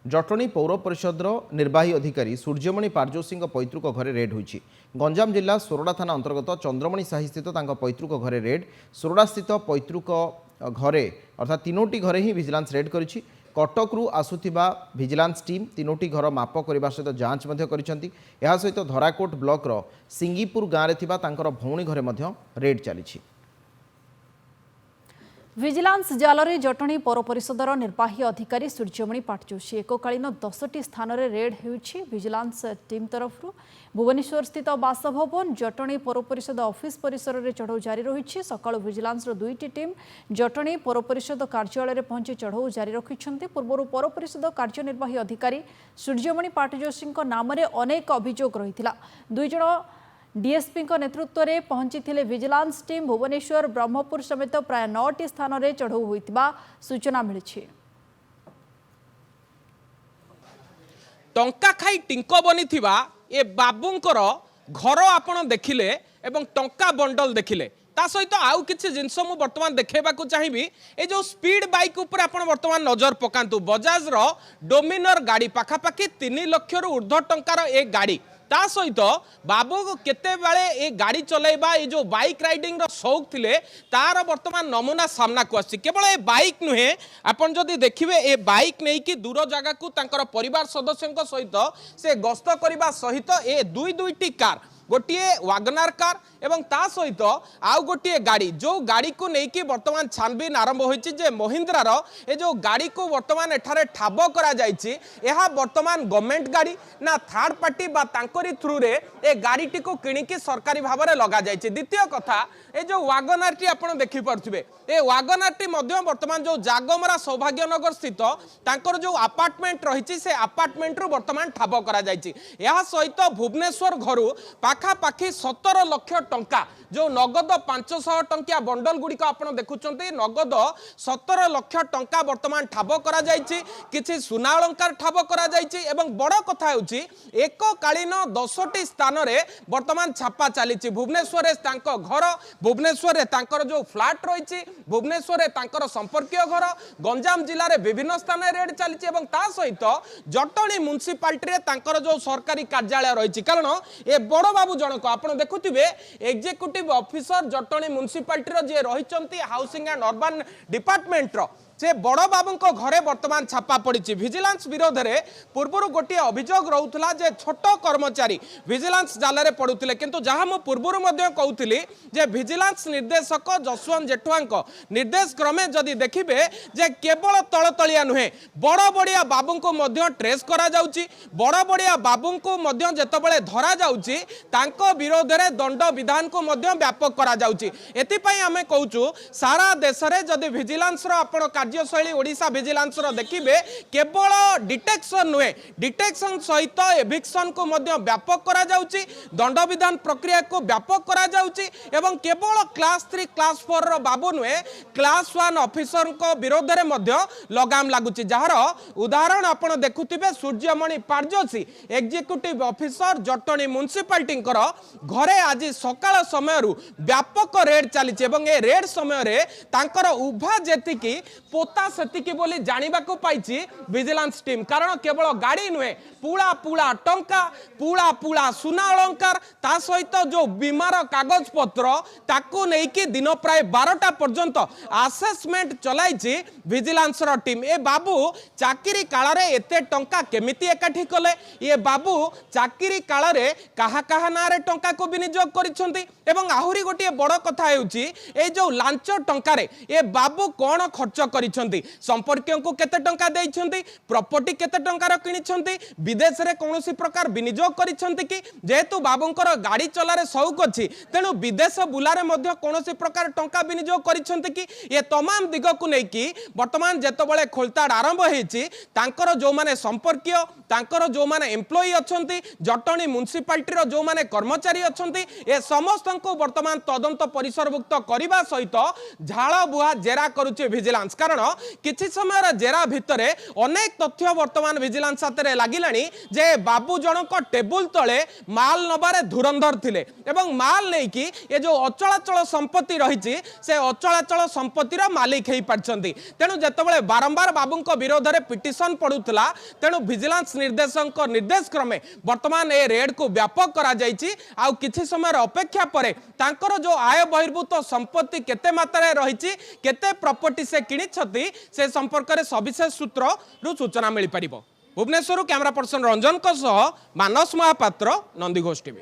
जटणी पौर परिषद निर्वाही अधिकारी सूर्यमणि पारजोशी पैतृक घरे रेड होईछि। गंजाम जिला सोरडा थाना अंतर्गत चंद्रमणि साही स्थित पैतृक घरे रेड। सोरडा स्थित पैतृक घरे अर्थात तीनोटी घरे ही विजिलेंस रेड करिछि। कटकरू आसुथिबा विजिलेंस टीम तीनोटी घर माप करने सहित जांच करिसेंति। एहा सहित धराकोट ब्लॉक रो सिंगीपुर गाँव में थिबा तांकर भौणी घरे मध्य रेड चली। विजिलेंस जालरे जटणी पौर परिषदर निर्वाही अधिकारी सूर्यमणि पाटजोशी एककालीन 10टी स्थान में रेड होइछि। विजिलेंस टीम तरफ भुवनेश्वर स्थित बासभवन जटणी पौर परिषद ऑफिस परिसर में चढ़ऊ जारी रही। सकाळु विजिलेंस दुईटी टीम जटणी पौर परिषद कार्यालय पहुंची चढ़ऊ जारी रखिंट। पूर्व पौर परिषद कार्यनिर्वाही अधिकारी सूर्यमणि पाटजोशी नाम अनेक अभियोग रही। दुई जण डीएसपी नेतृत्व में पहुंची विजिलेंस टीम भुवनेश्वर ब्रह्मपुर समेत प्राय 9टी स्थान में चढ़ऊ होइतिबा सूचना मिली। टंका खाई टिंको बनी ए बाबूंकर घर आपण देखिले एवं टंका बंडल देखिले ता सहित आउ किछि जिनस मु वर्तमान देखेबाकू चाहिबी। ए जो स्पीड बाइक ऊपर आपण वर्तमान नजर पकांतु बजाज रो डोमिनर गाड़ी पाखापाखि 3 लाख रु ऊर्ध्व टंकार ए गाड़ी ता सहित बाबू केते बेले ए गाड़ी चलाइबा ए जो बाइक राइडिंग रो शौक थिले तार वर्तमान नमूना सामना को आछि। केवल ए बाइक नुहे आपण जदि देखिबे ए बाइक नै कि दूर जगह को तांकर परिवार सदस्यक सहित से गस्त करबा सहित ए दुईटी कार गोटे वागनार कार एवं ता सहित आउ गोटे गाड़ी जो गाड़ी को लेकिन वर्तमान छानबीन आरंभ होइछि जे महिंद्रार ए जो गाड़ी को वर्तमान एठारे ठाब करा जाइछि एहा वर्तमान गवर्नमेंट गाड़ी ना थर्ड पार्टी बा तांकरी थ्रू रे ए गाड़ीटी को किणिकी सरकारी भाव में लगा जाइछि। द्वितीय कथा ए जो वागनार टी आपण देखि परथिबे ए वागनार टी मध्य वर्तमान जो जागमरा सौभाग्यनगर स्थित तांकर जो अपार्टमेंट रहिछि से अपार्टमेंट रु वर्तमान ठाब करा जाइछि। एहा सहित भुवनेश्वर घरु पाखापाखि 17 लाख टंका जो नगद 500 टंकिया बंडल गुड़िक आपण देखुचंती नगद 17 लाख टंका वर्तमान ठाब करा जाइछि। किछि सुना अलंकार ठाब करा जाइछि एवं बड़ कथा होछि एककालीन 10टी स्थान रे वर्तमान छापा चलीछि। भुवनेश्वर तांको घर भुवनेश्वर तांकर जो फ्लैट रहिछि भुवनेश्वर तांकर संपर्कीय घर गंजाम जिले में विभिन्न स्थान में रेड चलीछि एवं ता सहित जटणी म्युनिसिपालिटी रे तांकर जो सरकारी कार्यालय रहिछि। कारण ए बड़ बाबू जनक आपण देखुथिबे एग्जीक्यूटिव ऑफिसर जटणी म्युनिसिपालिटी जे रहिचंती हाउसिंग एंड अर्बन डिपार्टमेंट रो से बड़ बाबू घरे वर्तमान छापा पड़ी। विजिलेंस विरोध में पूर्व गोटे अभियोग रोला जे छोट कर्मचारी विजिलेंस जाल पड़ुते किंतु जहाँ मु पूर्व कहूली जे विजिलेंस निर्देशक जसवंत जेठुआ निर्देश क्रमे जदि देखिए जे केवल तलतलिया नुहे बड़ बड़िया बाबू को ट्रेस करा जाउची बड़ बड़िया बाबू को जितेबाला धरा जाउची तांको विरोध में दंड विधान को व्यापक करा जाउची। एथिपाई आमे कहूचु सारा देश में जदि विजिलेंस आपण कार्यशैली ओडिशा विजिलेंस देखिए केवल डिटेक्शन नुहे डिटेक्शन सहित एविक्शन को व्यापक करा जाउची दंड विधान प्रक्रिया को व्यापक करा जाउची एवं केवल क्लास 3 क्लास 4 रो बाबू नुहे क्लास 1 ऑफिसर को विरोध में लगाम लागुची। जार उदाहरण आपण देखुथिबे Suryamani Parjoshi executive officer Jatni municipality घरे आज सकाळ समय व्यापक रेड चली ए रेड समय तांकर उभा जेतिकी पोता सेतिकी बोली जानिबा को पाइछि विजिलेंस टीम। कारण केवल गाड़ी नुहे पूला पूला टंका पूला पूला सुना अलंकार ता सहित जो बीमार कागज पत्र ताकू नेकी दिन प्राय 12टा पर्यंत असेसमेंट चलाइछि विजिलेंस टीम। ए बाबू चाकरी काल रे एते टंका केमिति एकाठी कले ये बाबू चाकरी काल रे काहा काहा ना रे टंका को विनियोग करिसंती एवं आहुरी गोटे बड़ कथा हेउछि ए जो लांच टंका रे ए बाबू कोन खर्च करिसंती संपर्कियों को केते टंका देइछंती प्रॉपर्टी केते टंकार किनिछंती विदेश रे कोनोसी प्रकार विनियोग करिसंती कि जेहेतु बाबूंकर गाड़ी चलारे शौक अछि तेणु विदेश बुलारे मध्य कोनोसी प्रकार टंका विनियोग करिसंती कि ये तमाम दिग को नेकी वर्तमान जेतबळे खोलताड आरंभ हेछि तांकर जो माने संपर्कीय तांकर जो माने एम्प्लॉई अछंती जटणी म्युनिसिपालिटी रो जो माने कर्मचारी अछंती ए समस्त को वर्तमान तदंत परिसरभुक्त करबा सहित झाळ बुहा जेरा करूचे विजिलेंस। कारण कारण किछि समय जेरा भितरे अनेक तथ्य वर्तमान विजिलेंस हाथ लगिलानी जे बाबू जनक टेबुल तले माल नबारे धुरंधर थिले एवं माल लेकी ये जो अचलाचल संपत्ति रही से अचलाचल संपत्तिर मालिक हो पार्टी तेणु जितेबाला बारंबार बाबू विरोध में पिटिशन पड़ूला तेणु विजिलेंस निर्देशक निर्देश क्रमे वर्तमान ए रेड को व्यापक करा जायछि आउ किछि समय अपेक्षा पर तांकर जो आय बहिर्भूत संपत्ति केते मात्रा रही केते प्रॉपर्टी से किनिछथि से संपर्क में सविशेष सूत्र सूचना मिल पारिबो। भुवनेश्वर कैमरा पर्सन रंजन मानस महापात्र नंदीघोष टीवी।